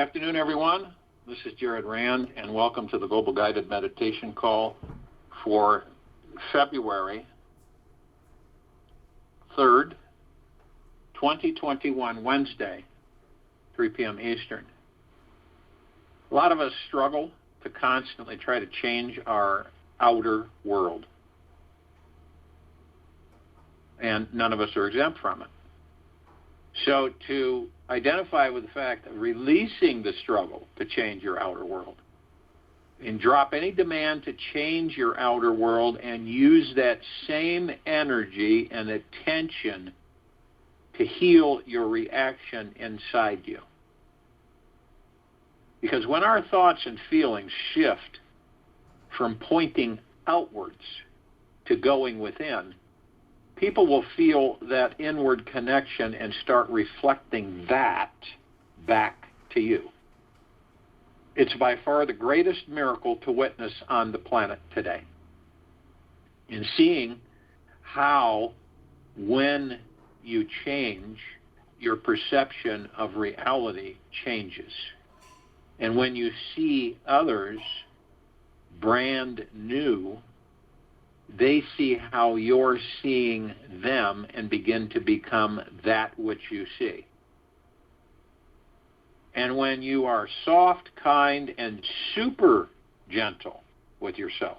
afternoon, everyone. This is Jared Rand, and welcome to the Global Guided Meditation Call for February 3rd, 2021, Wednesday, 3 p.m. Eastern. A lot of us struggle to constantly try to change our outer world, and none of us are exempt from it. So to identify with the fact of releasing the struggle to change your outer world and drop any demand to change your outer world and use that same energy and attention to heal your reaction inside you. Because when our thoughts and feelings shift from pointing outwards to going within, people will feel that inward connection and start reflecting that back to you. It's by far the greatest miracle to witness on the planet today. In seeing how, when you change, your perception of reality changes. And when you see others brand new, they see how you're seeing them and begin to become that which you see. And when you are soft, kind, and super gentle with yourself,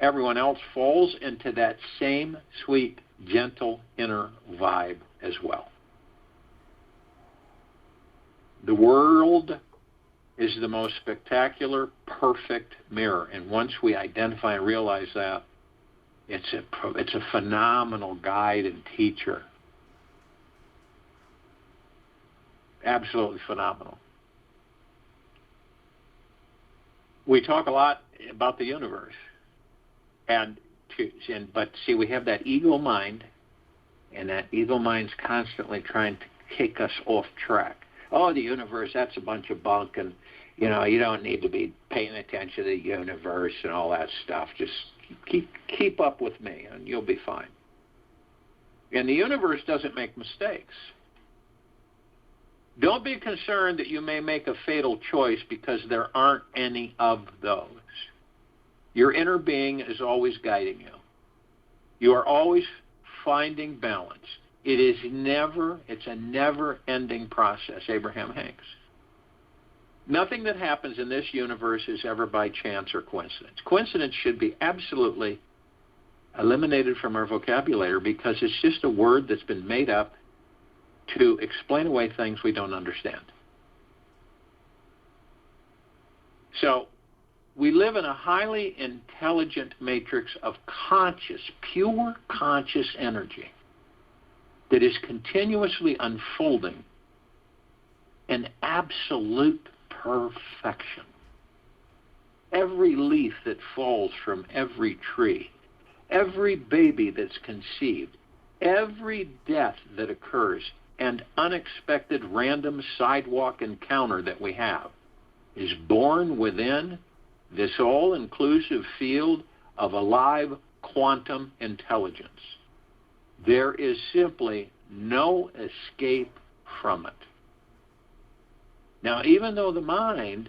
everyone else falls into that same sweet, gentle inner vibe as well. The world is the most spectacular, perfect mirror. And once we identify and realize that, it's a phenomenal guide and teacher. Absolutely phenomenal. We talk a lot about the universe. But see, we have that ego mind, and that ego mind's constantly trying to kick us off track. Oh, the universe, that's a bunch of bunk, and, you don't need to be paying attention to the universe and all that stuff. Just keep up with me, and you'll be fine. And the universe doesn't make mistakes. Don't be concerned that you may make a fatal choice, because there aren't any of those. Your inner being is always guiding you. You are always finding balance. It's a never-ending process, Abraham Hanks. Nothing that happens in this universe is ever by chance or coincidence. Coincidence should be absolutely eliminated from our vocabulary, because it's just a word that's been made up to explain away things we don't understand. So, we live in a highly intelligent matrix of pure conscious energy that is continuously unfolding in absolute perfection. Every leaf that falls from every tree, every baby that's conceived, every death that occurs, and unexpected random sidewalk encounter that we have is born within this all-inclusive field of alive quantum intelligence. There is simply no escape from it. Now, even though the mind,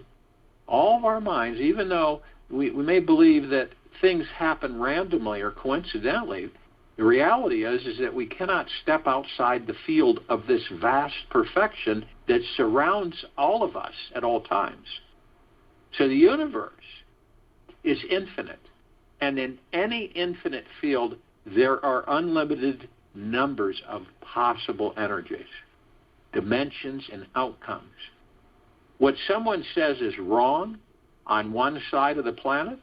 all of our minds, even though we may believe that things happen randomly or coincidentally, the reality is that we cannot step outside the field of this vast perfection that surrounds all of us at all times. So the universe is infinite, and in any infinite field, there are unlimited numbers of possible energies, dimensions, and outcomes. What someone says is wrong on one side of the planet,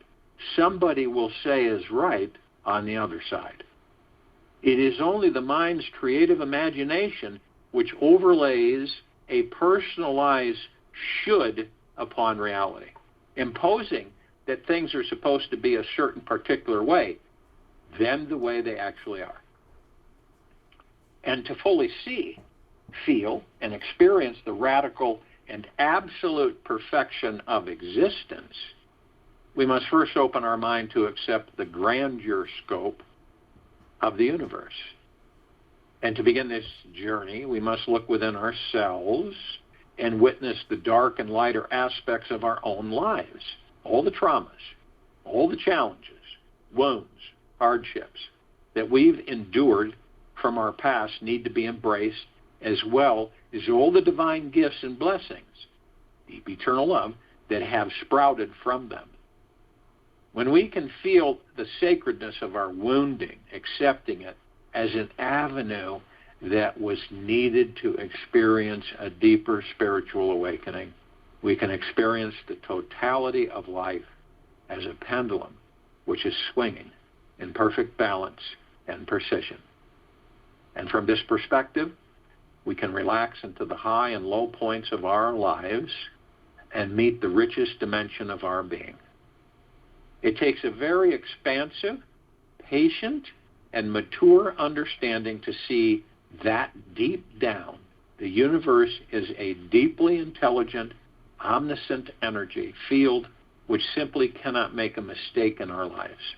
somebody will say is right on the other side. It is only the mind's creative imagination which overlays a personalized should upon reality, imposing that things are supposed to be a certain particular way than the way they actually are. And to fully see, feel, and experience the radical and absolute perfection of existence, we must first open our mind to accept the grandeur scope of the universe. And to begin this journey, we must look within ourselves and witness the dark and lighter aspects of our own lives. All the traumas, all the challenges, wounds, hardships that we've endured from our past need to be embraced, as well as all the divine gifts and blessings, deep eternal love, that have sprouted from them. When we can feel the sacredness of our wounding, accepting it as an avenue that was needed to experience a deeper spiritual awakening, we can experience the totality of life as a pendulum which is swinging in perfect balance and precision. And from this perspective, we can relax into the high and low points of our lives and meet the richest dimension of our being. It takes a very expansive, patient, and mature understanding to see that deep down, the universe is a deeply intelligent, omniscient energy field which simply cannot make a mistake in our lives.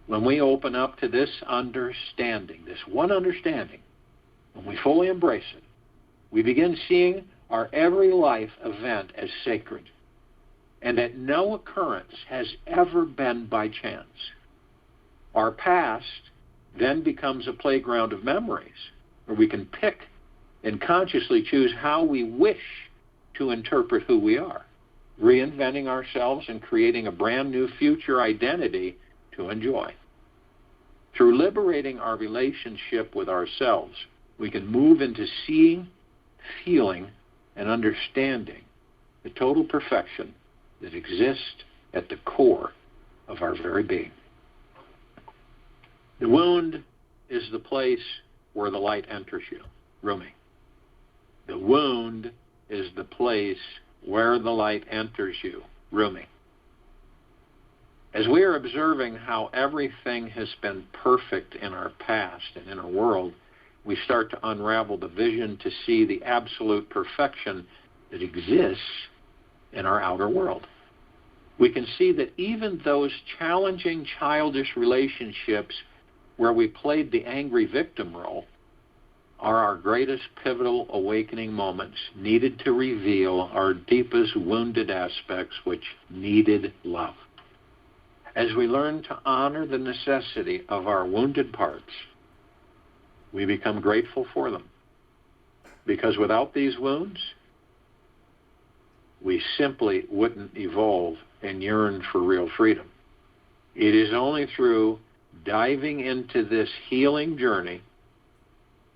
When we open up to this understanding, this one understanding, when we fully embrace it, we begin seeing our every life event as sacred, and that no occurrence has ever been by chance. Our past then becomes a playground of memories, where we can pick and consciously choose how we wish to interpret who we are, reinventing ourselves and creating a brand new future identity to enjoy. Through liberating our relationship with ourselves, we can move into seeing, feeling, and understanding the total perfection that exists at the core of our very being. The wound is the place where the light enters you. Rumi. The wound is the place where the light enters you. Rumi. As we are observing how everything has been perfect in our past and in our world, we start to unravel the vision to see the absolute perfection that exists in our outer world. We can see that even those challenging, childish relationships where we played the angry victim role are our greatest pivotal awakening moments, needed to reveal our deepest wounded aspects which needed love. As we learn to honor the necessity of our wounded parts, we become grateful for them. Because without these wounds, we simply wouldn't evolve and yearn for real freedom. It is only through diving into this healing journey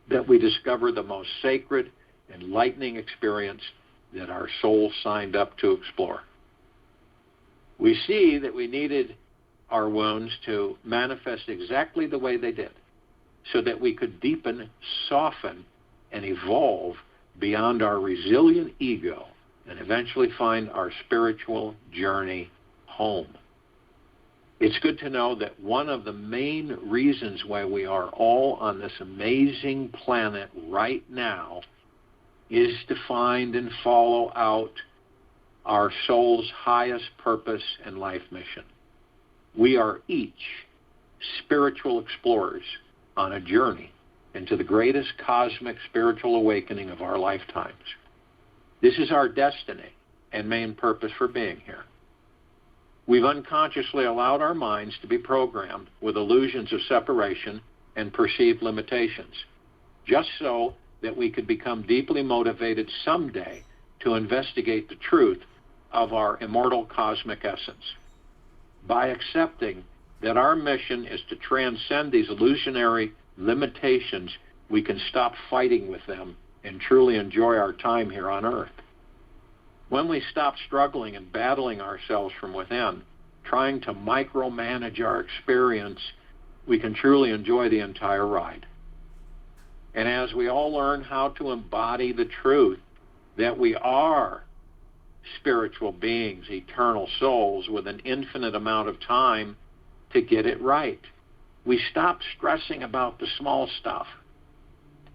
that we discover the most sacred, enlightening experience that our soul signed up to explore. We see that we needed our wounds to manifest exactly the way they did, so that we could deepen, soften, and evolve beyond our resilient ego and eventually find our spiritual journey home. It's good to know that one of the main reasons why we are all on this amazing planet right now is to find and follow out our soul's highest purpose and life mission. We are each spiritual explorers on a journey into the greatest cosmic spiritual awakening of our lifetimes. This is our destiny and main purpose for being here. We've unconsciously allowed our minds to be programmed with illusions of separation and perceived limitations, just so that we could become deeply motivated someday to investigate the truth of our immortal cosmic essence. By accepting that our mission is to transcend these illusionary limitations, we can stop fighting with them and truly enjoy our time here on Earth. When we stop struggling and battling ourselves from within, trying to micromanage our experience, we can truly enjoy the entire ride. And as we all learn how to embody the truth that we are spiritual beings, eternal souls with an infinite amount of time to get it right, we stop stressing about the small stuff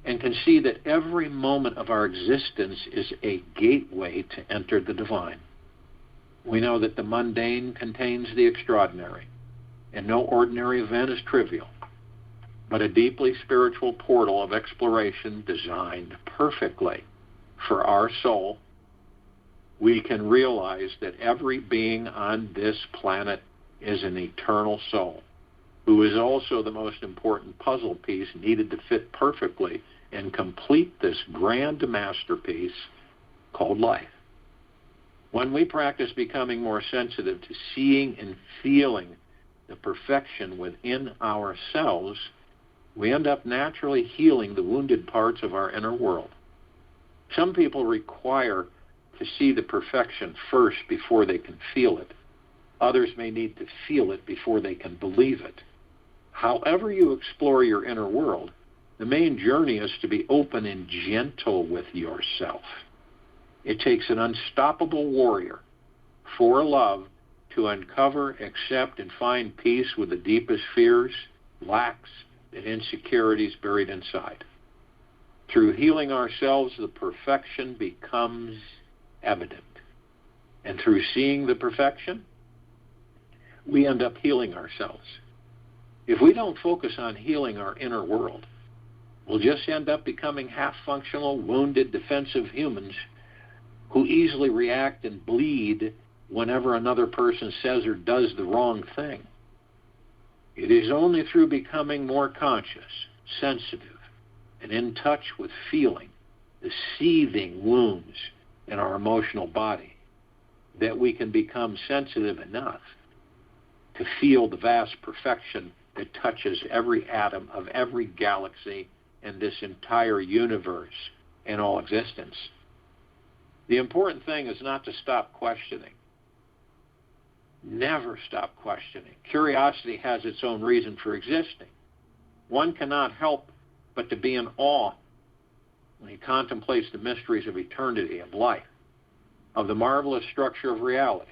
and can see that every moment of our existence is a gateway to enter the divine. We know that the mundane contains the extraordinary, and no ordinary event is trivial, but a deeply spiritual portal of exploration designed perfectly for our soul we can realize that every being on this planet is an eternal soul, who is also the most important puzzle piece needed to fit perfectly and complete this grand masterpiece called life. When we practice becoming more sensitive to seeing and feeling the perfection within ourselves, we end up naturally healing the wounded parts of our inner world. Some people require to see the perfection first before they can feel it. Others may need to feel it before they can believe it. However you explore your inner world, the main journey is to be open and gentle with yourself. It takes an unstoppable warrior for love to uncover, accept, and find peace with the deepest fears, lacks, and insecurities buried inside. Through healing ourselves, the perfection becomes evident. And through seeing the perfection, we end up healing ourselves. If we don't focus on healing our inner world, we'll just end up becoming half-functional, wounded, defensive humans who easily react and bleed whenever another person says or does the wrong thing. It is only through becoming more conscious, sensitive, and in touch with feeling the seething wounds in our emotional body that we can become sensitive enough to feel the vast perfection that touches every atom of every galaxy and this entire universe and all existence. The important thing is not to stop questioning. Never stop questioning. Curiosity has its own reason for existing. One cannot help but to be in awe when he contemplates the mysteries of eternity, of life, of the marvelous structure of reality.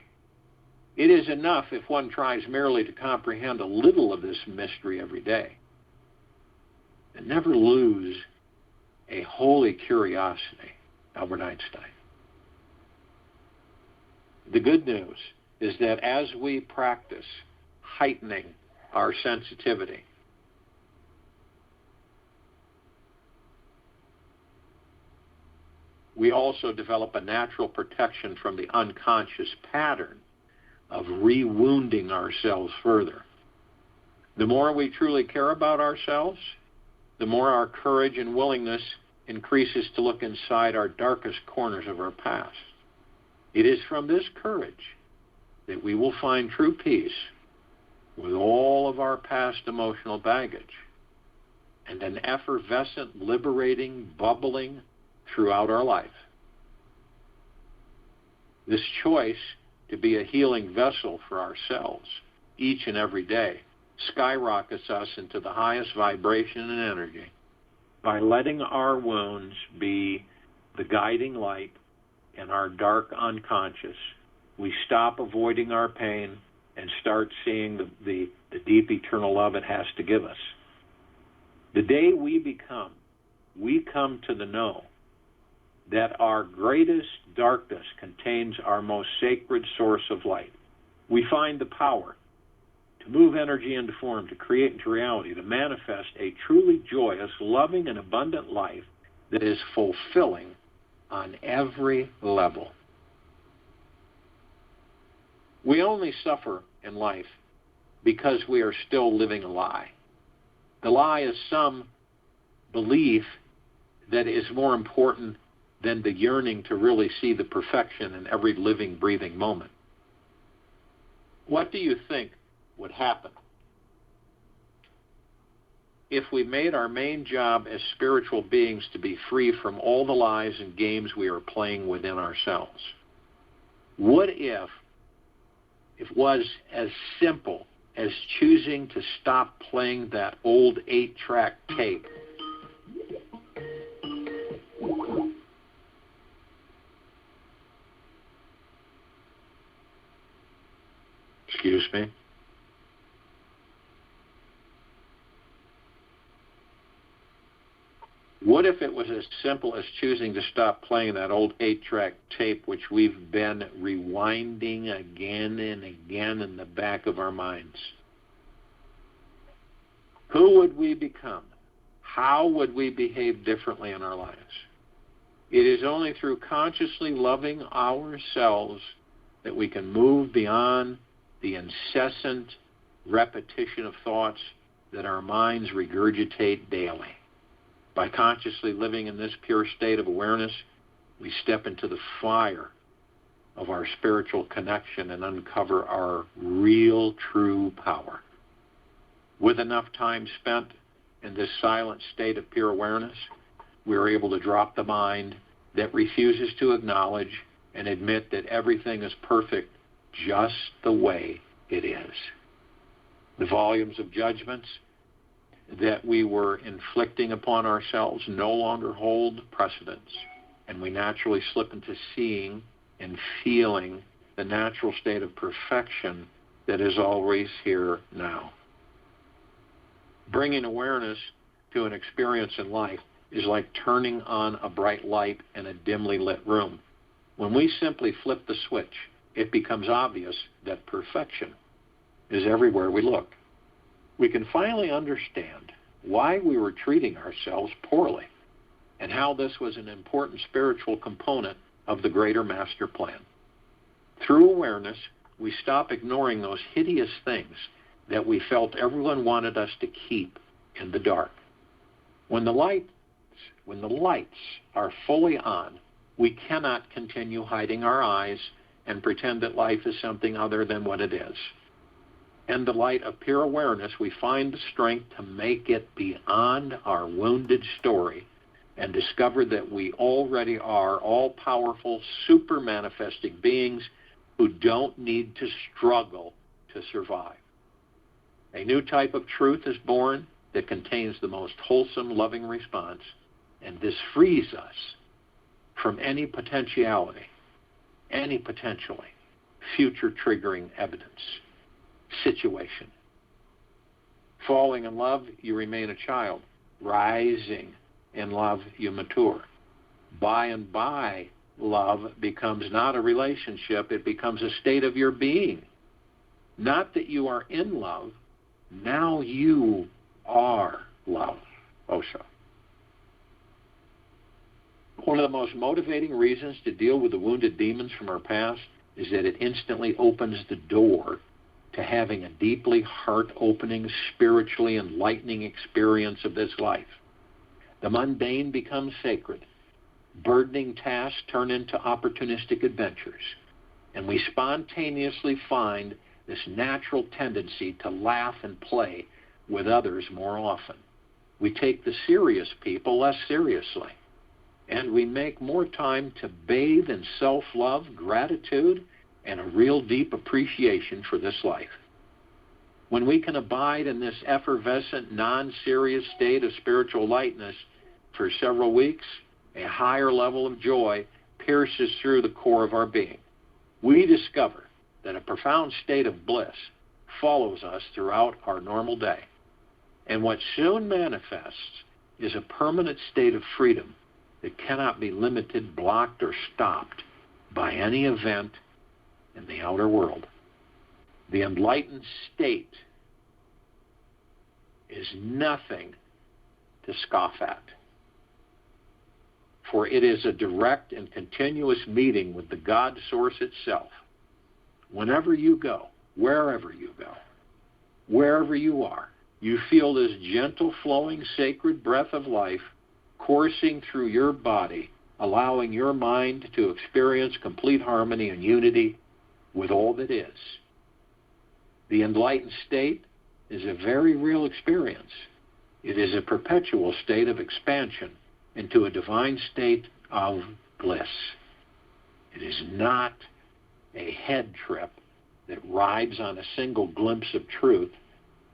It is enough if one tries merely to comprehend a little of this mystery every day. And never lose a holy curiosity. Albert Einstein. The good news is that as we practice heightening our sensitivity, we also develop a natural protection from the unconscious pattern of re-wounding ourselves further. The more we truly care about ourselves, the more our courage and willingness increases to look inside our darkest corners of our past. It is from this courage that we will find true peace with all of our past emotional baggage and an effervescent, liberating, bubbling throughout our life. This choice to be a healing vessel for ourselves each and every day skyrockets us into the highest vibration and energy by letting our wounds be the guiding light in our dark unconscious. We stop avoiding our pain and start seeing the deep eternal love it has to give us. The day we come to the know that our greatest darkness contains our most sacred source of light. We find the power to move energy into form, to create into reality, to manifest a truly joyous, loving, and abundant life that is fulfilling on every level. We only suffer in life because we are still living a lie. The lie is some belief that is more important than the yearning to really see the perfection in every living, breathing moment. What do you think would happen if we made our main job as spiritual beings to be free from all the lies and games we are playing within ourselves? What if it was as simple as choosing to stop playing that old 8-track tape? Excuse me? What if it was as simple as choosing to stop playing that old 8-track tape which we've been rewinding again and again in the back of our minds? Who would we become? How would we behave differently in our lives? It is only through consciously loving ourselves that we can move beyond the incessant repetition of thoughts that our minds regurgitate daily. By consciously living in this pure state of awareness, we step into the fire of our spiritual connection and uncover our real, true power. With enough time spent in this silent state of pure awareness, we are able to drop the mind that refuses to acknowledge and admit that everything is perfect just the way it is. The volumes of judgments that we were inflicting upon ourselves no longer hold precedence, and we naturally slip into seeing and feeling the natural state of perfection that is always here now. Bringing awareness to an experience in life is like turning on a bright light in a dimly lit room. When we simply flip the switch, it becomes obvious that perfection is everywhere we look. We can finally understand why we were treating ourselves poorly and how this was an important spiritual component of the greater master plan. Through awareness, we stop ignoring those hideous things that we felt everyone wanted us to keep in the dark. When the lights are fully on, we cannot continue hiding our eyes and pretend that life is something other than what it is. In the light of pure awareness, we find the strength to make it beyond our wounded story and discover that we already are all-powerful, super-manifesting beings who don't need to struggle to survive. A new type of truth is born that contains the most wholesome, loving response, and this frees us from any potentially future-triggering evidence, situation. Falling in love, you remain a child. Rising in love, you mature. By and by, love becomes not a relationship, it becomes a state of your being. Not that you are in love, now you are love. Osho. One of the most motivating reasons to deal with the wounded demons from our past is that it instantly opens the door to having a deeply heart-opening, spiritually enlightening experience of this life. The mundane becomes sacred. Burdening tasks turn into opportunistic adventures. And we spontaneously find this natural tendency to laugh and play with others more often. We take the serious people less seriously. And we make more time to bathe in self-love, gratitude, and a real deep appreciation for this life. When we can abide in this effervescent, non-serious state of spiritual lightness for several weeks, a higher level of joy pierces through the core of our being. We discover that a profound state of bliss follows us throughout our normal day. And what soon manifests is a permanent state of freedom that cannot be limited, blocked, or stopped by any event in the outer world. The enlightened state is nothing to scoff at, for it is a direct and continuous meeting with the God Source itself. Whenever you go, wherever you go, wherever you are, you feel this gentle flowing sacred breath of life coursing through your body, allowing your mind to experience complete harmony and unity with all that is. The enlightened state is a very real experience. It is a perpetual state of expansion into a divine state of bliss. It is not a head trip that rides on a single glimpse of truth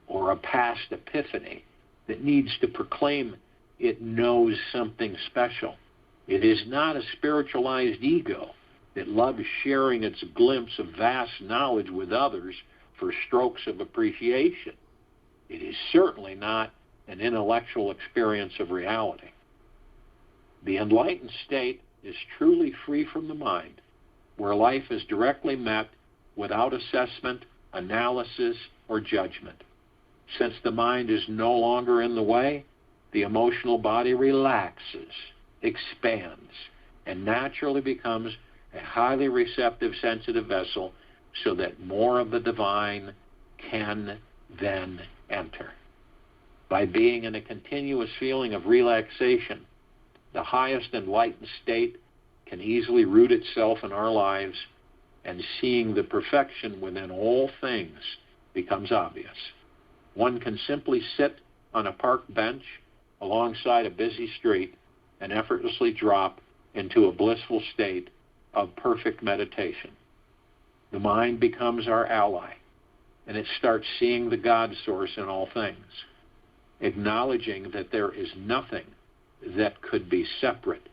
or a past epiphany that needs to proclaim it knows something special. It is not a spiritualized ego that loves sharing its glimpse of vast knowledge with others for strokes of appreciation. It is certainly not an intellectual experience of reality. The enlightened state is truly free from the mind, where life is directly met without assessment, analysis, or judgment. Since the mind is no longer in the way, the emotional body relaxes, expands, and naturally becomes a highly receptive, sensitive vessel so that more of the divine can then enter. By being in a continuous feeling of relaxation, the highest enlightened state can easily root itself in our lives, and seeing the perfection within all things becomes obvious. One can simply sit on a park bench alongside a busy street and effortlessly drop into a blissful state of perfect meditation. The mind becomes our ally, and it starts seeing the God source in all things, acknowledging that there is nothing that could be separate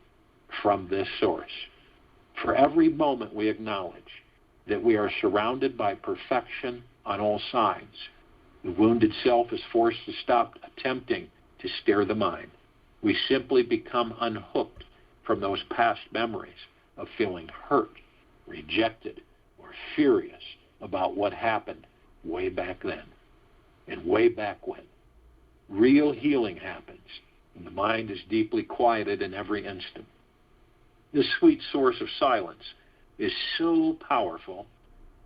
from this source. For every moment we acknowledge that we are surrounded by perfection on all sides, the wounded self is forced to stop attempting to steer the mind. We simply become unhooked from those past memories of feeling hurt, rejected, or furious about what happened way back then. And way back when, real healing happens, and the mind is deeply quieted in every instant. This sweet source of silence is so powerful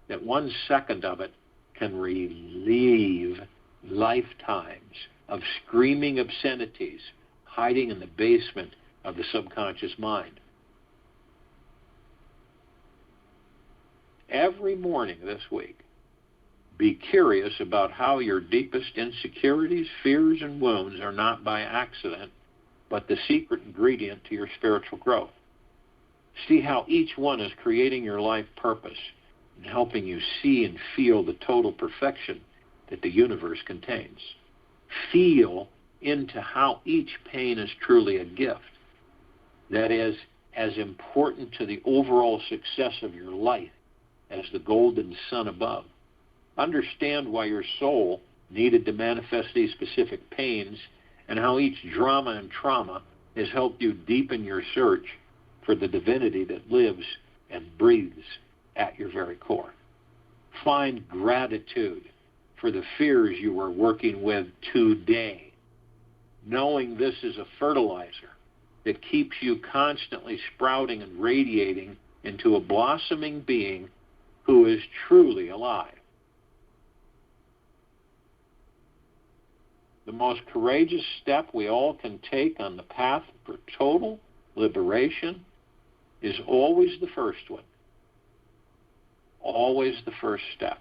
that 1 second of it can relieve lifetimes of screaming obscenities hiding in the basement of the subconscious mind. Every morning this week, be curious about how your deepest insecurities, fears, and wounds are not by accident, but the secret ingredient to your spiritual growth. See how each one is creating your life purpose and helping you see and feel the total perfection that the universe contains. Feel into how each pain is truly a gift that is as important to the overall success of your life as the golden sun above. Understand why your soul needed to manifest these specific pains and how each drama and trauma has helped you deepen your search for the divinity that lives and breathes at your very core. Find gratitude for the fears you are working with today, knowing this is a fertilizer that keeps you constantly sprouting and radiating into a blossoming being who is truly alive. The most courageous step we all can take on the path for total liberation is always the first one. Always the first step.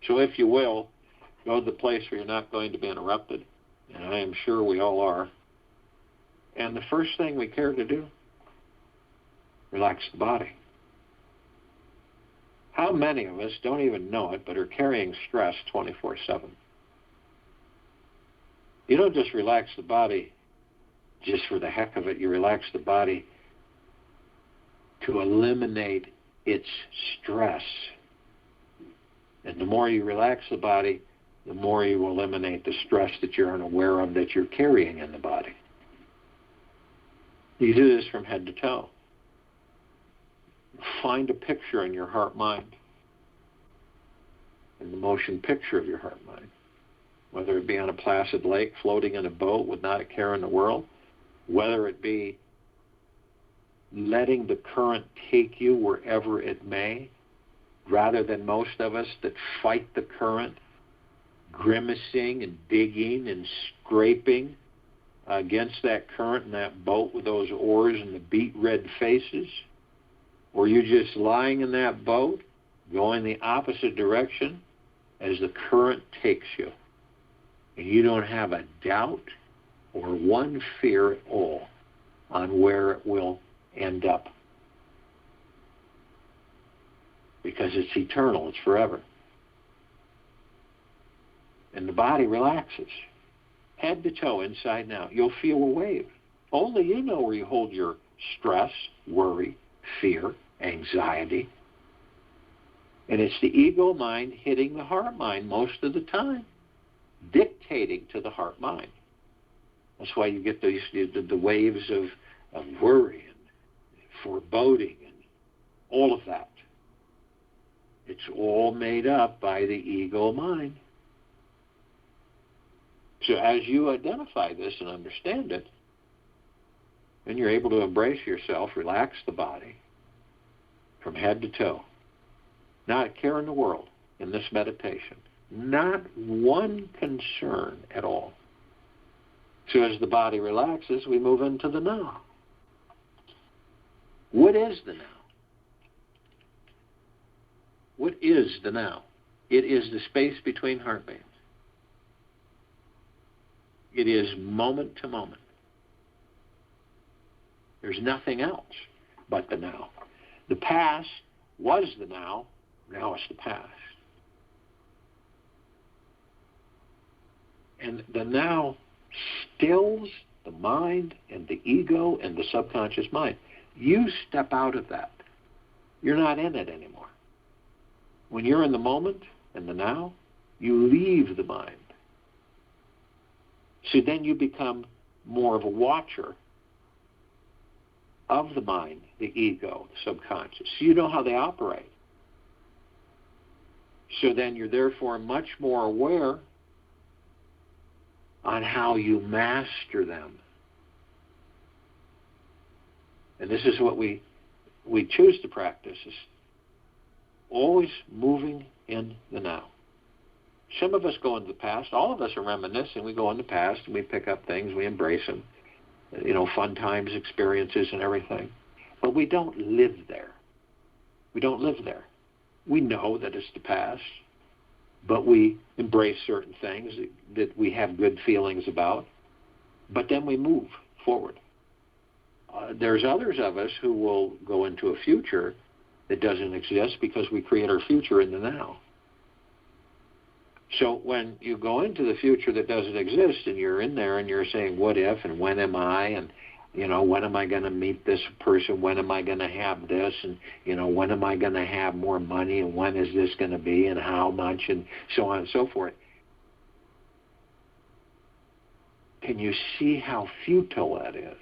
So if you will, go to the place where you're not going to be interrupted, and I am sure we all are. And the first thing we care to do, relax the body. How many of us don't even know it, but are carrying stress 24/7? You don't just relax the body just for the heck of it. You relax the body to eliminate its stress. And the more you relax the body, the more you eliminate the stress that you're unaware of that you're carrying in the body. You do this from head to toe. Find a picture in your heart-mind, in the motion picture of your heart-mind, whether it be on a placid lake, floating in a boat with not a care in the world, whether it be letting the current take you wherever it may, rather than most of us that fight the current, grimacing and digging and scraping against that current in that boat with those oars and the beet red faces, or you just lying in that boat going the opposite direction as the current takes you, and you don't have a doubt or one fear at all on where it will end up, because it's eternal, it's forever. And the body relaxes, head to toe, inside and out. You'll feel a wave. Only you know where you hold your stress, worry, fear, anxiety. And it's the ego mind hitting the heart mind most of the time, dictating to the heart mind. That's why you get these the waves of worry and foreboding and all of that. It's all made up by the ego mind. So as you identify this and understand it, And you're able to embrace yourself, relax the body from head to toe. Not a care in the world in this meditation. Not one concern at all. So as the body relaxes, we move into the now. What is the now? What is the now? It is the space between heartbeats. It is moment to moment. There's nothing else but the now. The past was the now it's the past. And the now stills the mind and the ego and the subconscious mind. You step out of that. You're not in it anymore. When you're in the moment and the now, you leave the mind. So then you become more of a watcher of the mind, the ego, the subconscious. So you know how they operate. So then you're therefore much more aware on how you master them. And this is what we choose to practice, is always moving in the now. Some of us go into the past. All of us are reminiscing. We go in the past and we pick up things. We embrace them. Fun times, experiences, and everything. But we don't live there. We don't live there. We know that it's the past, but we embrace certain things that we have good feelings about. But then we move forward. There's others of us who will go into a future that doesn't exist because we create our future in the now. So when you go into the future that doesn't exist and you're in there and you're saying, what if and when am I, and when am I going to meet this person, when am I going to have this, and when am I going to have more money, and when is this going to be, and how much, and so on and so forth. Can you see how futile that is?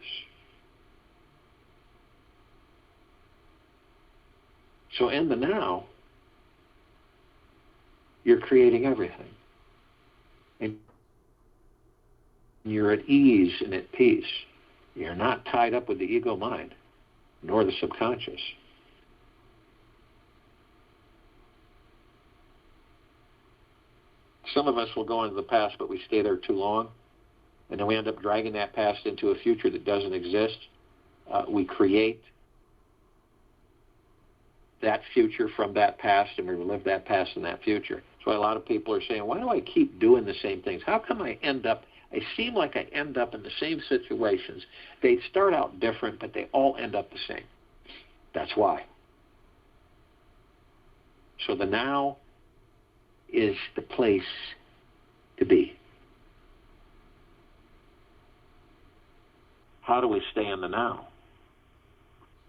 So in the now, you're creating everything. And you're at ease and at peace. You're not tied up with the ego mind, nor the subconscious. Some of us will go into the past, but we stay there too long, and then we end up dragging that past into a future that doesn't exist. We create that future from that past, and we relive that past and that future. That's why a lot of people are saying, why do I keep doing the same things? How come I seem like I end up in the same situations? They start out different, but they all end up the same. That's why. So the now is the place to be. How do we stay in the now?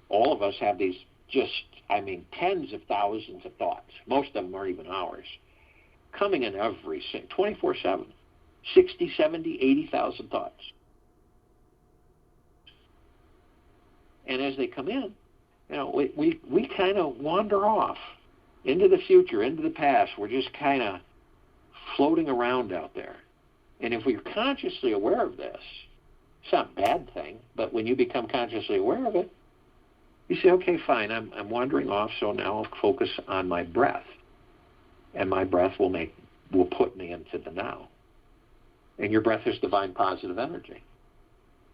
All of us have these tens of thousands of thoughts. Most of them aren't even ours. Coming in 24/7. 60, 70, 80,000 thoughts. And as they come in, we kind of wander off into the future, into the past. We're just kind of floating around out there. And if we're consciously aware of this, it's not a bad thing, but when you become consciously aware of it, you say, okay, fine, I'm wandering off, so now I'll focus on my breath. And my breath will put me into the now. And your breath is divine positive energy.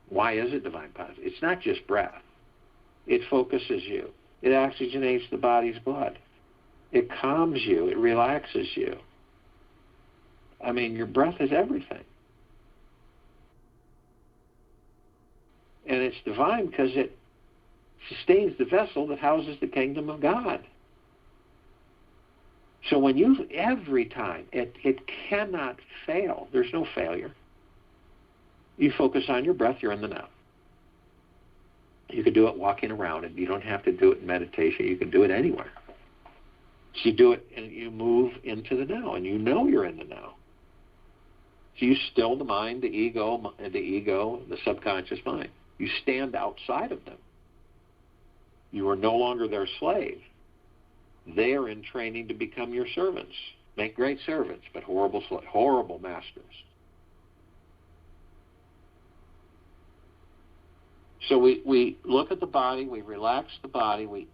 Why is it divine positive? It's not just breath. It focuses you. It oxygenates the body's blood. It calms you. It relaxes you. Your breath is everything. And it's divine because it sustains the vessel that houses the kingdom of God. So every time, it cannot fail. There's no failure. You focus on your breath, you're in the now. You can do it walking around, and you don't have to do it in meditation. You can do it anywhere. So you do it, and you move into the now, and you're in the now. So you still the mind, the ego, the subconscious mind. You stand outside of them. You are no longer their slave. They are in training to become your servants. Make great servants, but horrible masters. So we look at the body, we relax the body, we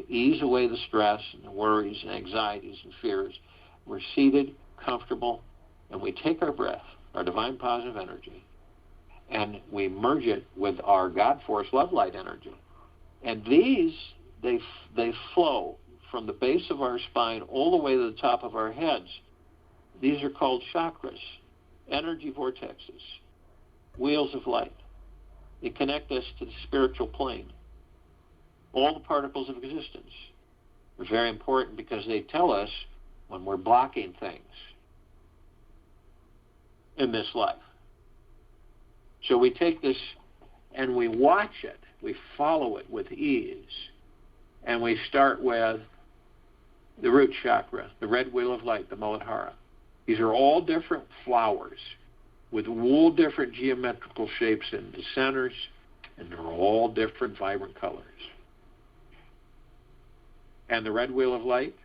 ease away the stress and the worries and anxieties and fears. We're seated, comfortable, and we take our breath, our divine positive energy, and we merge it with our God force love light energy. And these, they flow from the base of our spine all the way to the top of our heads. These are called chakras, energy vortexes, wheels of light. They connect us to the spiritual plane. All the particles of existence are very important because they tell us when we're blocking things in this life. So we take this and we watch it. We follow it with ease. And we start with the root chakra, the red wheel of light, the Muladhara. These are all different flowers with all different geometrical shapes in the centers, and they're all different vibrant colors. And the red wheel of light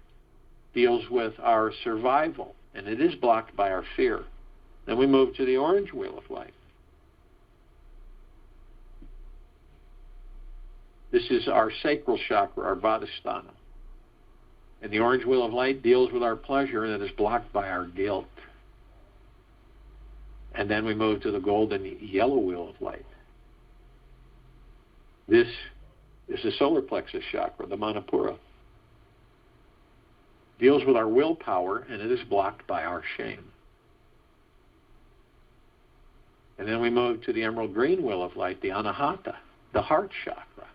deals with our survival, and it is blocked by our fear. Then we move to the orange wheel of light. This is our sacral chakra, our Vadhisthana. And the orange wheel of light deals with our pleasure, and it is blocked by our guilt. And then we move to the golden yellow wheel of light. This is the solar plexus chakra, the Manipura. Deals with our willpower, and it is blocked by our shame. And then we move to the emerald green wheel of light, the Anahata, the heart chakra.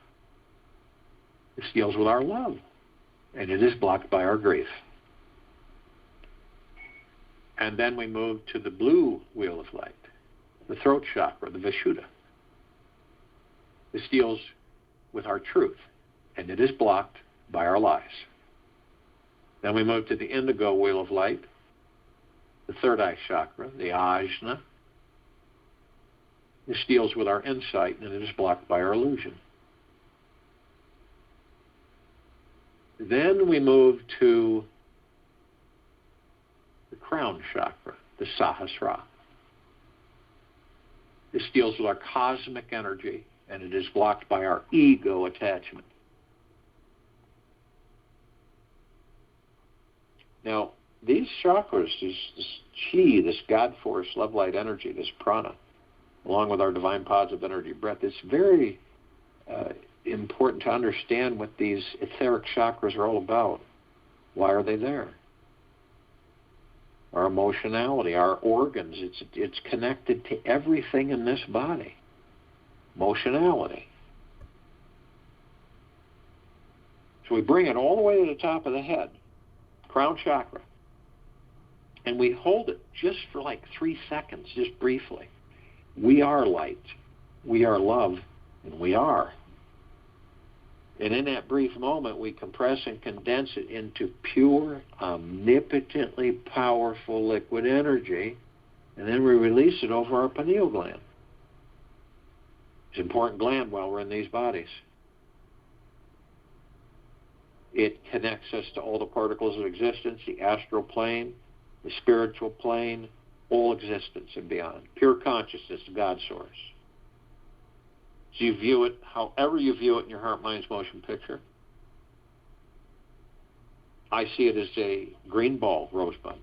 This deals with our love, and it is blocked by our grief. And then we move to the blue wheel of light, the throat chakra, the Vishuddha. This deals with our truth, and it is blocked by our lies. Then we move to the indigo wheel of light, the third eye chakra, the Ajna. This deals with our insight, and it is blocked by our illusion. Then we move to the crown chakra, the Sahasrara. This deals with our cosmic energy, and it is blocked by our ego attachment. Now, these chakras, this chi, this God force, love light energy, this prana, along with our divine positive energy breath, it's very important to understand what these etheric chakras are all about. Why are they there? Our emotionality, our organs, it's connected to everything in this body. Emotionality. So we bring it all the way to the top of the head, crown chakra, and we hold it just for like 3 seconds, just briefly. We are light, we are love, and we are. And in that brief moment, we compress and condense it into pure, omnipotently powerful liquid energy, and then we release it over our pineal gland. It's an important gland while we're in these bodies. It connects us to all the particles of existence, the astral plane, the spiritual plane, all existence and beyond. Pure consciousness, God source. So you view it however you view it in your heart, mind's motion picture. I see it as a green ball rosebud.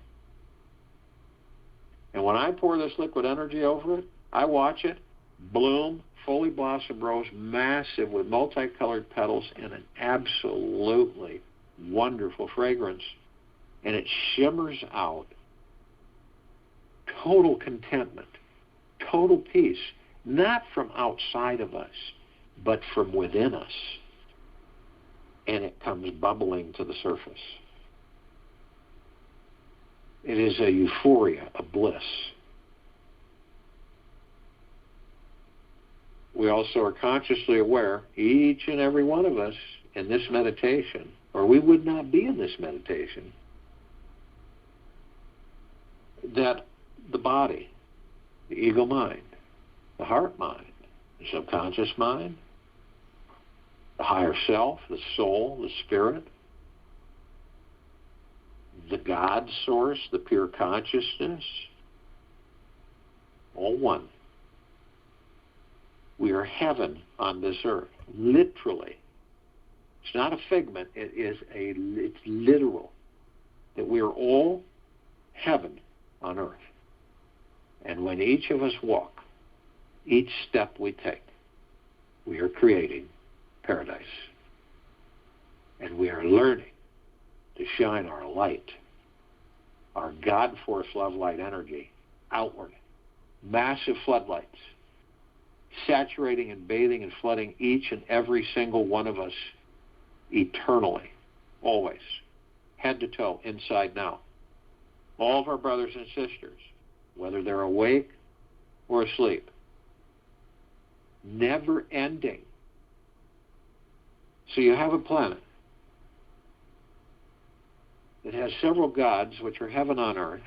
And when I pour this liquid energy over it, I watch it bloom, fully blossom rose, massive with multicolored petals and an absolutely wonderful fragrance. And it shimmers out total contentment, total peace. Not from outside of us, but from within us. And it comes bubbling to the surface. It is a euphoria, a bliss. We also are consciously aware, each and every one of us in this meditation, or we would not be in this meditation, that the body, the ego mind, the heart mind, the subconscious mind, the higher self, the soul, the spirit, the God source, the pure consciousness, all one. We are heaven on this earth, literally. It's not a figment, it's literal, that we are all heaven on earth. And when each of us walk, each step we take, we are creating paradise. And we are learning to shine our light, our God force love light energy outward. Massive floodlights, saturating and bathing and flooding each and every single one of us eternally, always, head to toe, inside now. All of our brothers and sisters, whether they're awake or asleep, never ending. So you have a planet that has several gods, which are heaven on earth,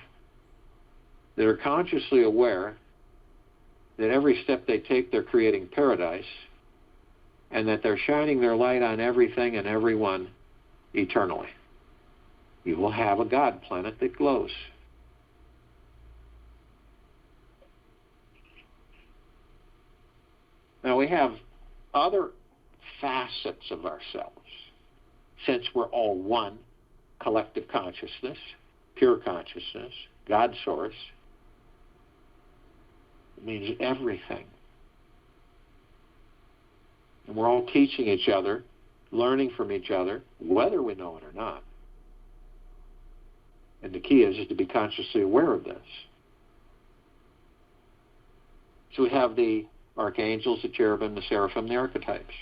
that are consciously aware that every step they take, they're creating paradise, and that they're shining their light on everything and everyone eternally. You will have a God planet that glows. Now we have other facets of ourselves. Since we're all one, collective consciousness, pure consciousness, God source, it means everything. And we're all teaching each other, learning from each other, whether we know it or not. And the key is to be consciously aware of this. So we have the archangels, the cherubim, the seraphim, the archetypes.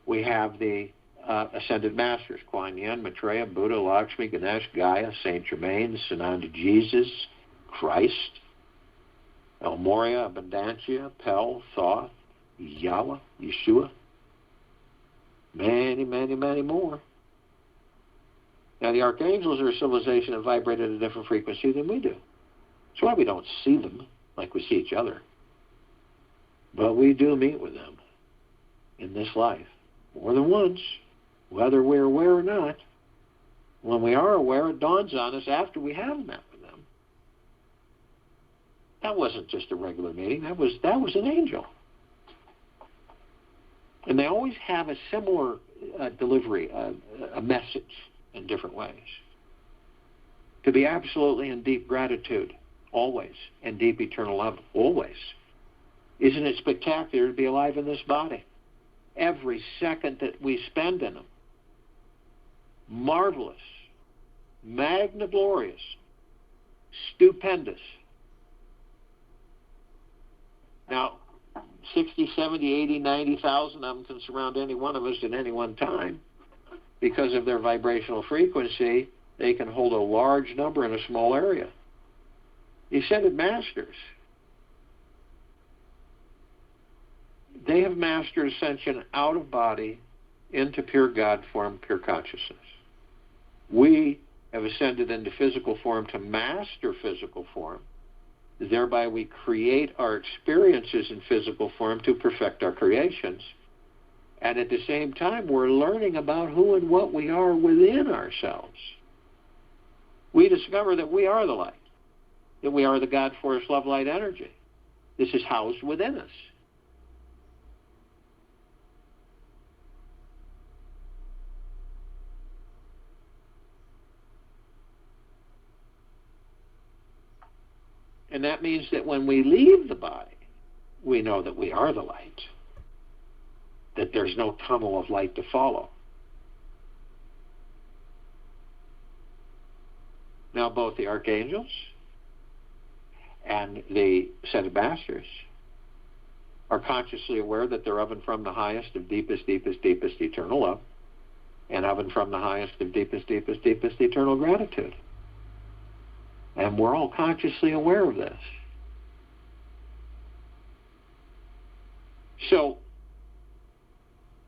We have the ascended masters, Kuan Yin, Maitreya, Buddha, Lakshmi, Ganesh, Gaia, Saint Germain, Sananda Jesus, Christ, El Moria, Abundantia, Pel, Thoth, Yahweh, Yeshua, many, many, many more. Now the archangels are a civilization that vibrate at a different frequency than we do. That's why we don't see them like we see each other. But we do meet with them in this life more than once, whether we're aware or not. When we are aware, it dawns on us after we have met with them. That wasn't just a regular meeting. That was an angel. And they always have a similar delivery, a message in different ways. To be absolutely in deep gratitude, always, and deep eternal love, always. Isn't it spectacular to be alive in this body? Every second that we spend in them. Marvelous, magna-glorious, stupendous. Now, 60, 70, 80, 90,000 of them can surround any one of us at any one time. Because of their vibrational frequency, they can hold a large number in a small area. The ascended masters, they have mastered ascension out of body into pure God form, pure consciousness. We have ascended into physical form to master physical form. Thereby we create our experiences in physical form to perfect our creations. And at the same time, we're learning about who and what we are within ourselves. We discover that we are the light, that we are the God force love light energy. This is housed within us. And that means that when we leave the body, we know that we are the light, that there's no tunnel of light to follow. Now, both the archangels and the ascended masters are consciously aware that they're of and from the highest of deepest, deepest, deepest eternal love, and of and from the highest of deepest, deepest, deepest eternal gratitude. And we're all consciously aware of this. So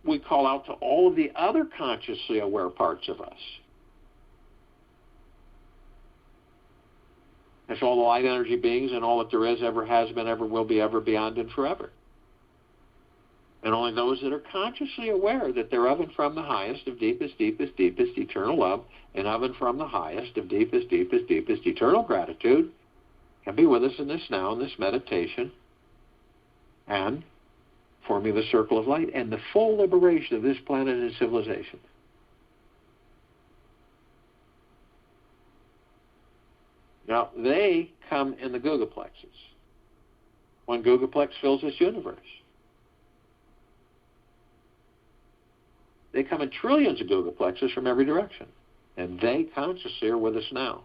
we call out to all of the other consciously aware parts of us. That's all the light energy beings and all that there is, ever has been, ever will be, ever, beyond, and forever. And only those that are consciously aware that they're of and from the highest of deepest, deepest, deepest eternal love, and of and from the highest of deepest, deepest, deepest eternal gratitude can be with us in this now, in this meditation, and forming the circle of light, and the full liberation of this planet and civilization. Now, they come in the gigaplexes. One gigaplex fills this universe. They come in trillions of gigaplexes from every direction, and they consciously are with us now.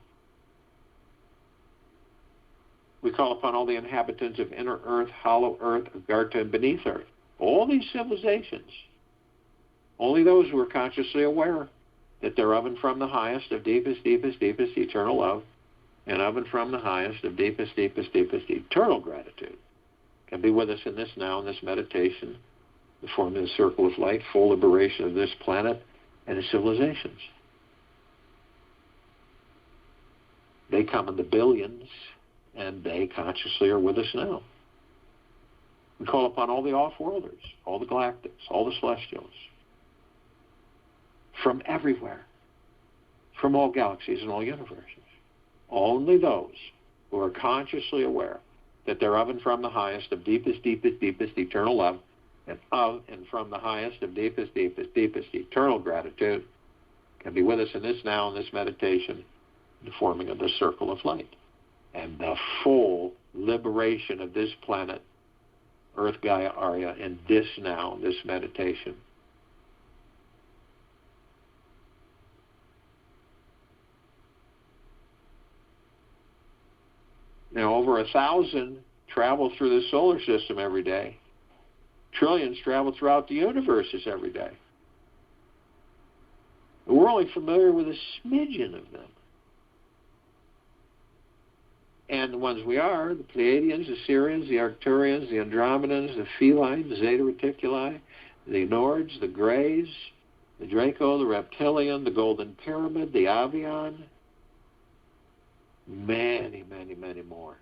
We call upon all the inhabitants of inner earth, hollow earth, Agartha, and beneath earth. All these civilizations, only those who are consciously aware that they're of and from the highest of deepest, deepest, deepest eternal love, and of and from the highest of deepest, deepest, deepest eternal gratitude, can be with us in this now, in this meditation, the forming of the circle of light, full liberation of this planet and its civilizations. They come in the billions, and they consciously are with us now. We call upon all the off-worlders, all the galactics, all the celestials, from everywhere, from all galaxies and all universes. Only those who are consciously aware that they're of and from the highest of deepest, deepest, deepest eternal love, and of and from the highest of deepest, deepest, deepest eternal gratitude, can be with us in this now, in this meditation, the forming of the circle of light, and the full liberation of this planet, Earth, Gaia, Arya, in this now, this meditation. Now, over 1,000 travel through the solar system every day. Trillions travel throughout the universes every day. We're only familiar with a smidgen of them. And the ones we are, the Pleiadians, the Sirians, the Arcturians, the Andromedans, the Feline, the Zeta Reticuli, the Nords, the Greys, the Draco, the Reptilian, the Golden Pyramid, the Avian, many, many, many more.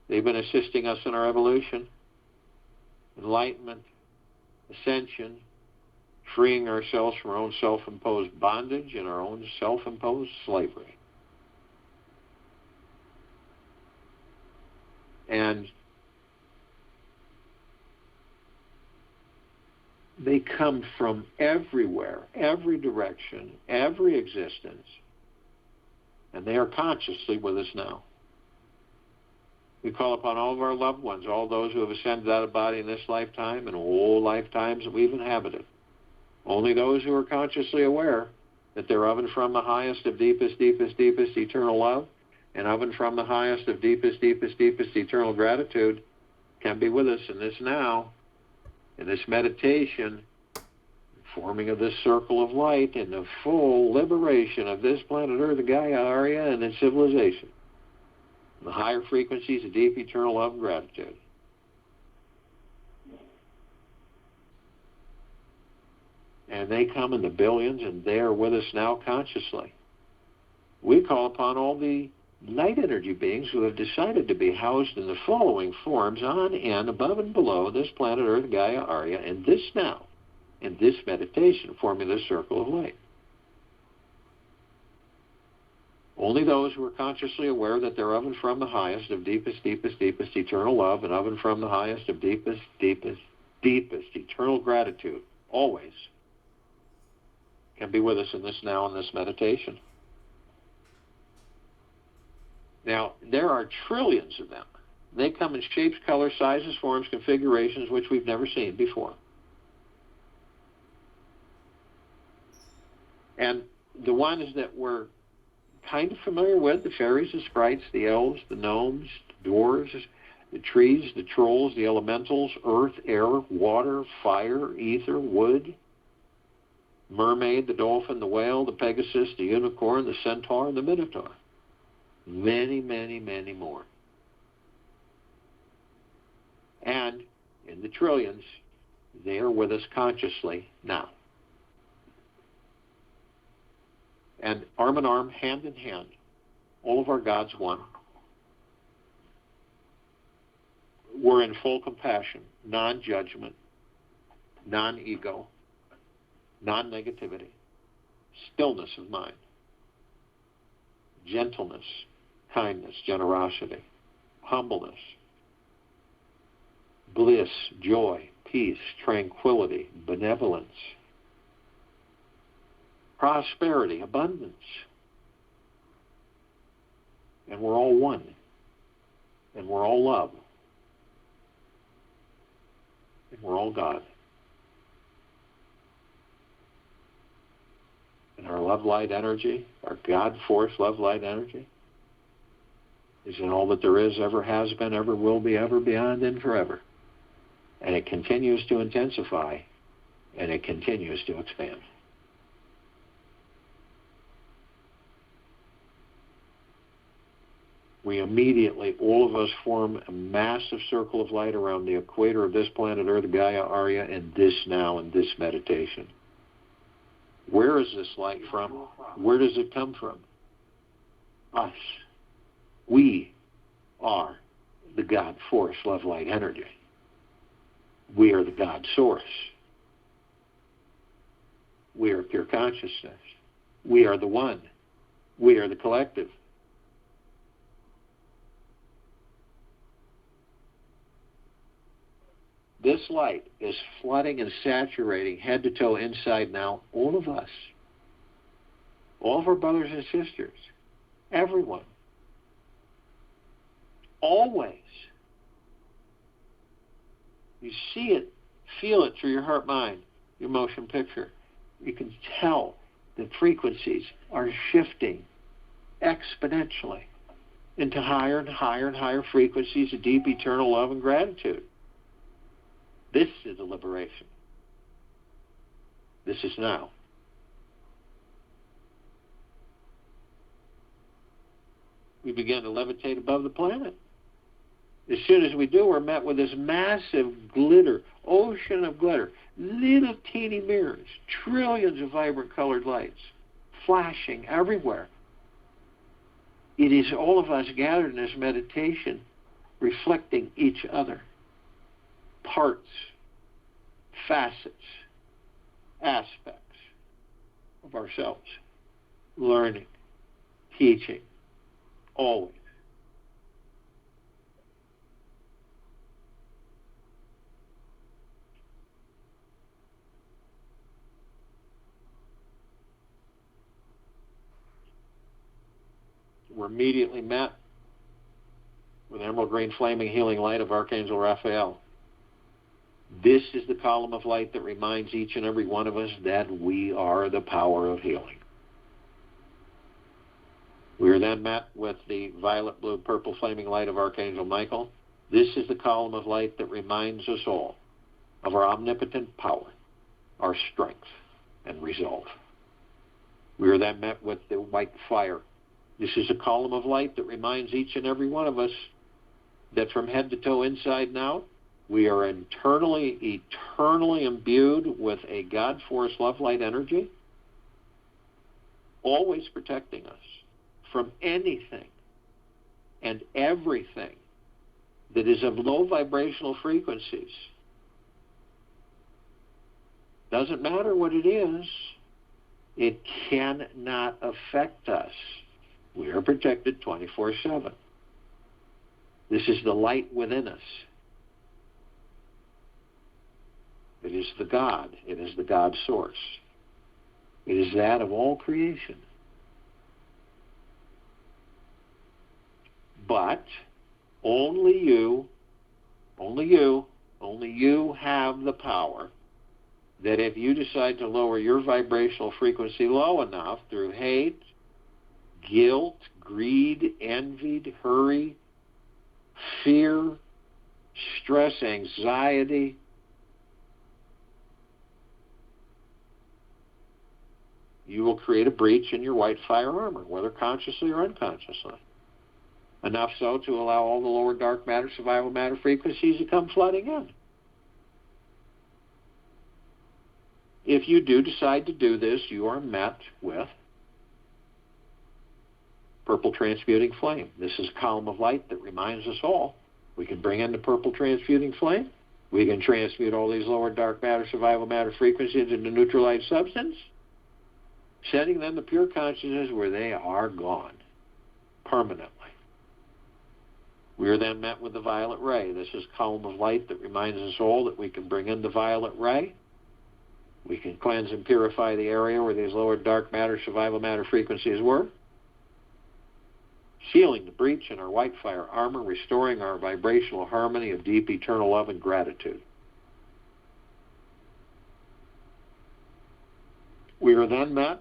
They've been assisting us in our evolution, enlightenment, ascension, freeing ourselves from our own self-imposed bondage and our own self-imposed slavery. And they come from everywhere, every direction, every existence, and they are consciously with us now. We call upon all of our loved ones, all those who have ascended out of body in this lifetime and all lifetimes that we've inhabited. Only those who are consciously aware that they're of and from the highest of deepest, deepest, deepest eternal love, and of and from the highest of deepest, deepest, deepest eternal gratitude, can be with us in this now, in this meditation, forming of this circle of light, and the full liberation of this planet Earth, the Gaia, Arya, and its civilization. The higher frequencies of deep eternal love and gratitude. And they come in the billions, and they are with us now consciously. We call upon all the light energy beings who have decided to be housed in the following forms on and above and below this planet Earth, Gaia, Arya, and this now, in this meditation, forming this circle of light. Only those who are consciously aware that they're of and from the highest of deepest, deepest, deepest eternal love, and of and from the highest of deepest, deepest, deepest eternal gratitude, always, can be with us in this now, in this meditation. Now, there are trillions of them. They come in shapes, colors, sizes, forms, configurations, which we've never seen before. And the ones that we're kind of familiar with, the fairies, the sprites, the elves, the gnomes, the dwarves, the trees, the trolls, the elementals, earth, air, water, fire, ether, wood, mermaid, the dolphin, the whale, the pegasus, the unicorn, the centaur, and the minotaur. Many, many, many more. And in the trillions, they are with us consciously now. And arm in arm, hand in hand, all of our gods one. We're in full compassion, non-judgment, non-ego, non-negativity, stillness of mind, gentleness, kindness, generosity, humbleness, bliss, joy, peace, tranquility, benevolence, prosperity, abundance. And we're all one. And we're all love. And we're all God. And our love light energy, our God force love light energy, is in all that there is, ever has been, ever will be, ever beyond, and forever. And it continues to intensify, and it continues to expand. We immediately, all of us, form a massive circle of light around the equator of this planet Earth, Gaia, Arya, and this now, in this meditation. Where is this light from? Where does it come from? Us. We are the God force, love, light, energy. We are the God source. We are pure consciousness. We are the one. We are the collective. This light is flooding and saturating head to toe, inside and out, all of us. All of our brothers and sisters. Everyone. Always. You see it, feel it through your heart, mind, your motion picture. You can tell that frequencies are shifting exponentially into higher and higher and higher frequencies of deep eternal love and gratitude. This is a liberation. This is now. We begin to levitate above the planet. As soon as we do, we're met with this massive glitter, ocean of glitter, little teeny mirrors, trillions of vibrant colored lights, flashing everywhere. It is all of us gathered in this meditation, reflecting each other. Parts, facets, aspects of ourselves, learning, teaching, always. We're immediately met with emerald green flaming healing light of Archangel Raphael. This is the column of light that reminds each and every one of us that we are the power of healing. We are then met with the violet, blue, purple flaming light of Archangel Michael. This is the column of light that reminds us all of our omnipotent power, our strength, and resolve. We are then met with the white fire. This is a column of light that reminds each and every one of us that from head to toe, inside and out, we are eternally imbued with a God force love light energy, always protecting us from anything and everything that is of low vibrational frequencies. Doesn't matter what it is, it cannot affect us. We are protected 24/7. This is the light within us. It is the God. It is the God source. It is that of all creation. But only you have the power that if you decide to lower your vibrational frequency low enough through hate, guilt, greed, envy, hurry, fear, stress, anxiety, you will create a breach in your white fire armor, whether consciously or unconsciously. Enough so to allow all the lower dark matter, survival matter frequencies to come flooding in. If you do decide to do this, you are met with purple transmuting flame. This is a column of light that reminds us all. We can bring in the purple transmuting flame. We can transmute all these lower dark matter, survival matter frequencies into neutral light substance, setting them to pure consciousness where they are gone permanently. We are then met with the violet ray. This is a column of light that reminds us all that we can bring in the violet ray. We can cleanse and purify the area where these lower dark matter, survival matter frequencies were, sealing the breach in our white fire armor, restoring our vibrational harmony of deep eternal love and gratitude. We are then met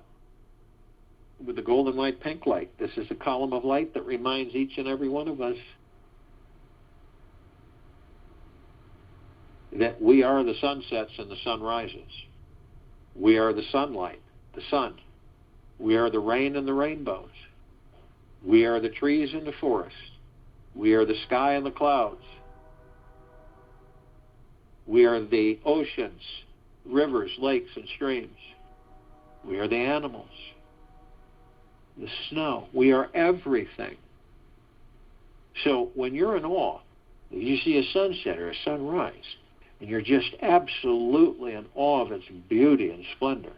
with the golden light pink light. This is a column of light that reminds each and every one of us that we are the sunsets and the sunrises. We are the sunlight, the sun. We are the rain and the rainbows. We are the trees and the forests. We are the sky and the clouds. We are the oceans, rivers, lakes, and streams. We are the animals, the snow. We are everything. So when you're in awe, you see a sunset or a sunrise, and you're just absolutely in awe of its beauty and splendor,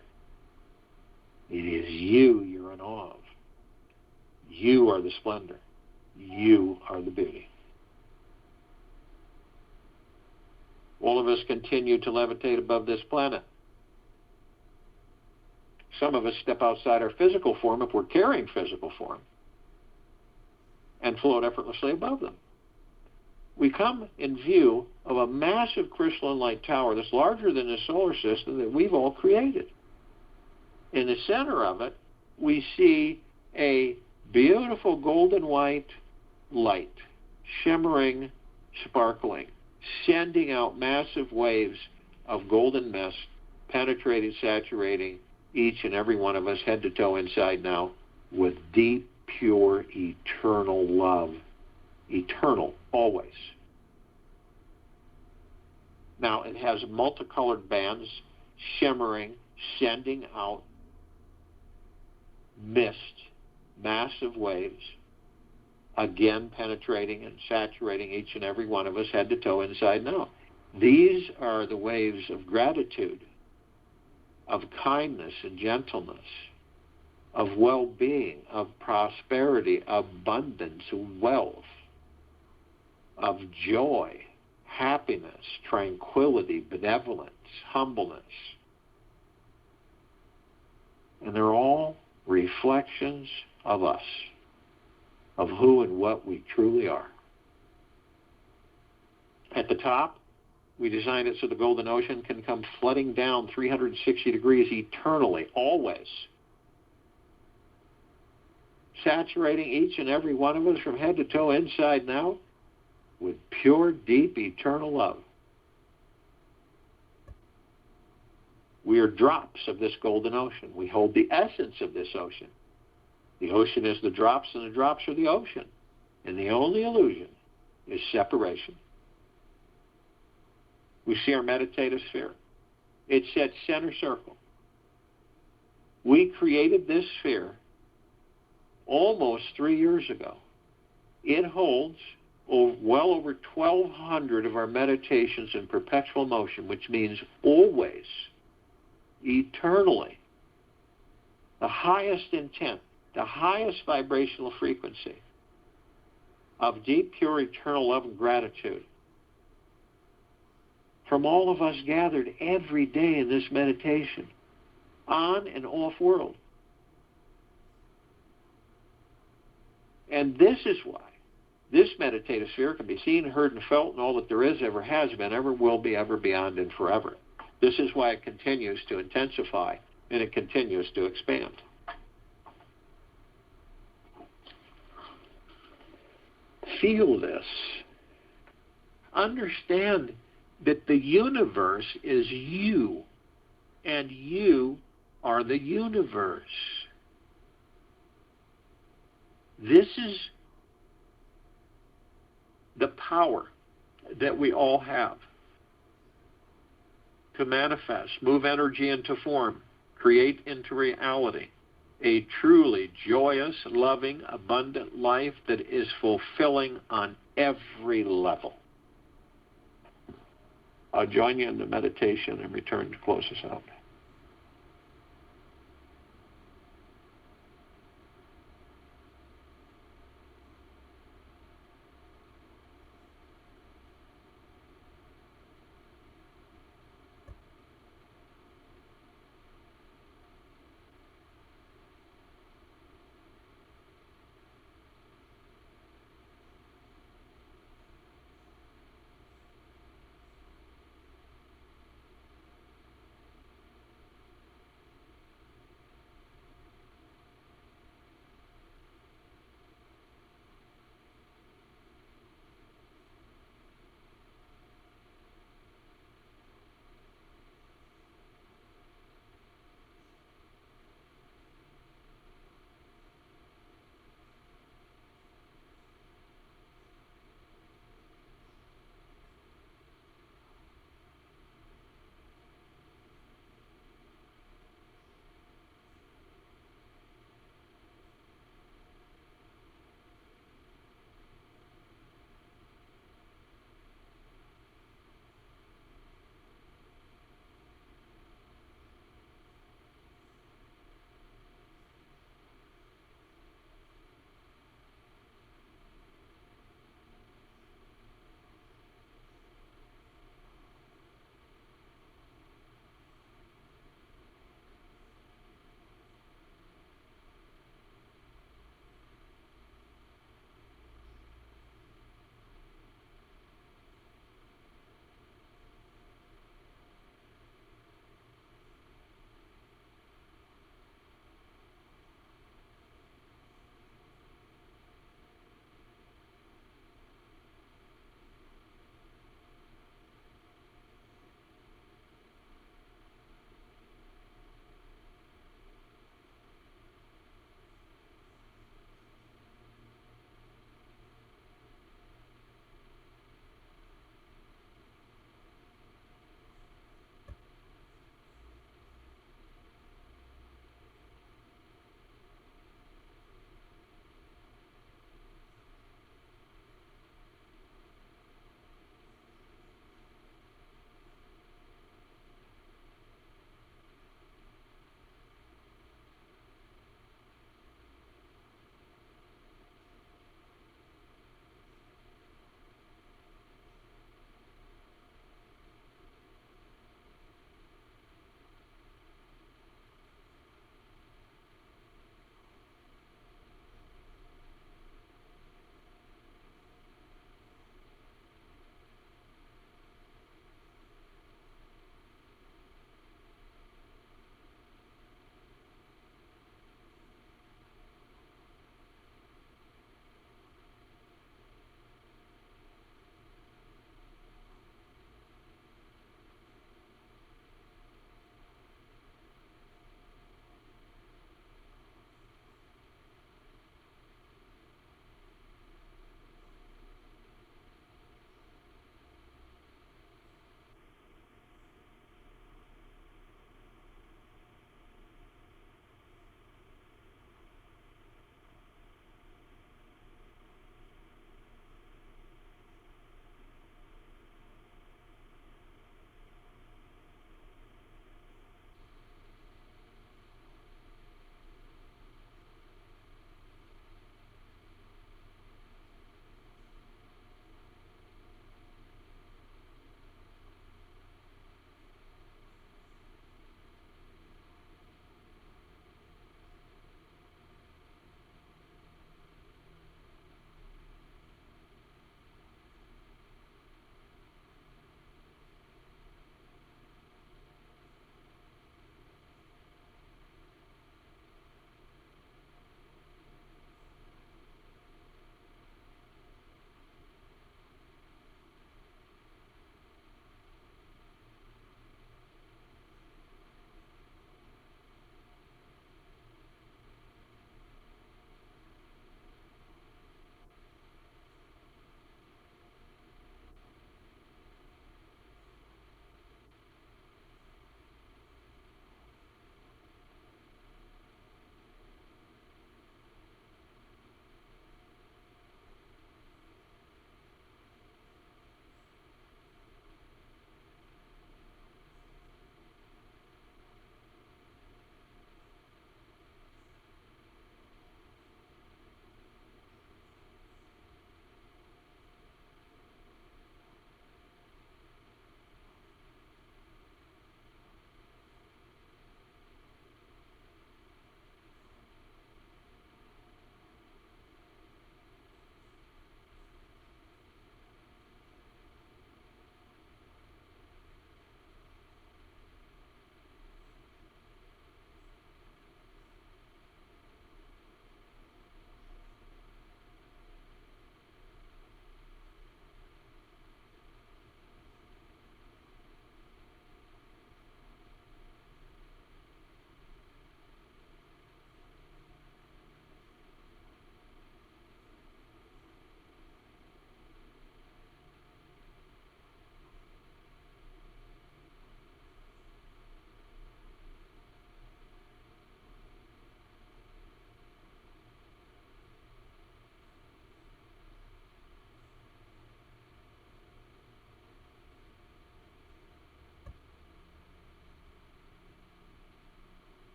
it is you you're in awe of. You are the splendor. You are the beauty. All of us continue to levitate above this planet. Some of us step outside our physical form if we're carrying physical form and float effortlessly above them. We come in view of a massive crystalline light tower that's larger than the solar system that we've all created. In the center of it, we see a beautiful golden white light, shimmering, sparkling, sending out massive waves of golden mist, penetrating, saturating each and every one of us head to toe, inside now, with deep, pure, eternal love. Eternal, always. Now, it has multicolored bands, shimmering, sending out mist, massive waves, again penetrating and saturating each and every one of us head to toe, inside and out. These are the waves of gratitude, of kindness and gentleness, of well-being, of prosperity, abundance, wealth, of joy, happiness, tranquility, benevolence, humbleness. And they're all reflections of us, of who and what we truly are. At the top, we designed it so the golden ocean can come flooding down 360 degrees eternally, always, saturating each and every one of us from head to toe, inside and out, with pure, deep, eternal love. We are drops of this golden ocean. We hold the essence of this ocean. The ocean is the drops, and the drops are the ocean. And the only illusion is separation. We see our meditative sphere. It's at center circle. We created this sphere almost 3 years ago. It holds well over 1,200 of our meditations in perpetual motion, which means always, eternally, the highest intent, the highest vibrational frequency of deep, pure, eternal love and gratitude from all of us gathered every day in this meditation, on and off world. And this is why this meditative sphere can be seen, heard, and felt, and all that there is, ever has been, ever will be, ever beyond, and forever. This is why it continues to intensify and it continues to expand. Feel this. Understand that the universe is you, and you are the universe. This is the power that we all have to manifest, move energy into form, create into reality a truly joyous, loving, abundant life that is fulfilling on every level. I'll join you in the meditation and return to close us out.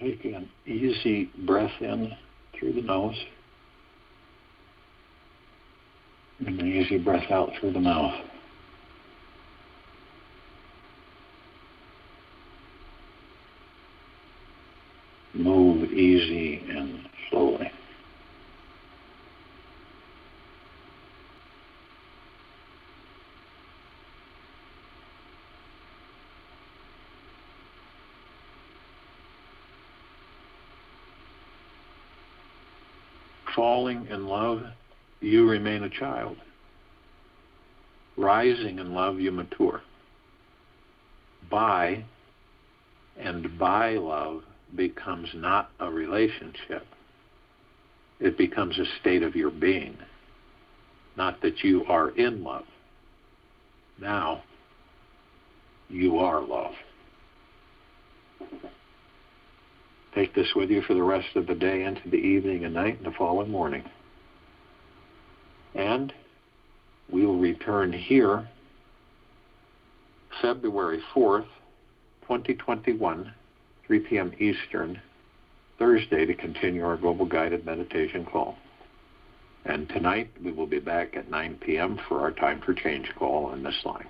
Take an easy breath in through the nose and an easy breath out through the mouth. Move easy and slowly. Falling in love, you remain a child. Rising in love, you mature. By love becomes not a relationship. It becomes a state of your being, not that you are in love. Now, you are love. Take this with you for the rest of the day, into the evening and night and the following morning. And we will return here February 4th, 2021, 3 p.m. Eastern, Thursday, to continue our Global Guided Meditation call. And tonight we will be back at 9 p.m. for our Time for Change call on this line.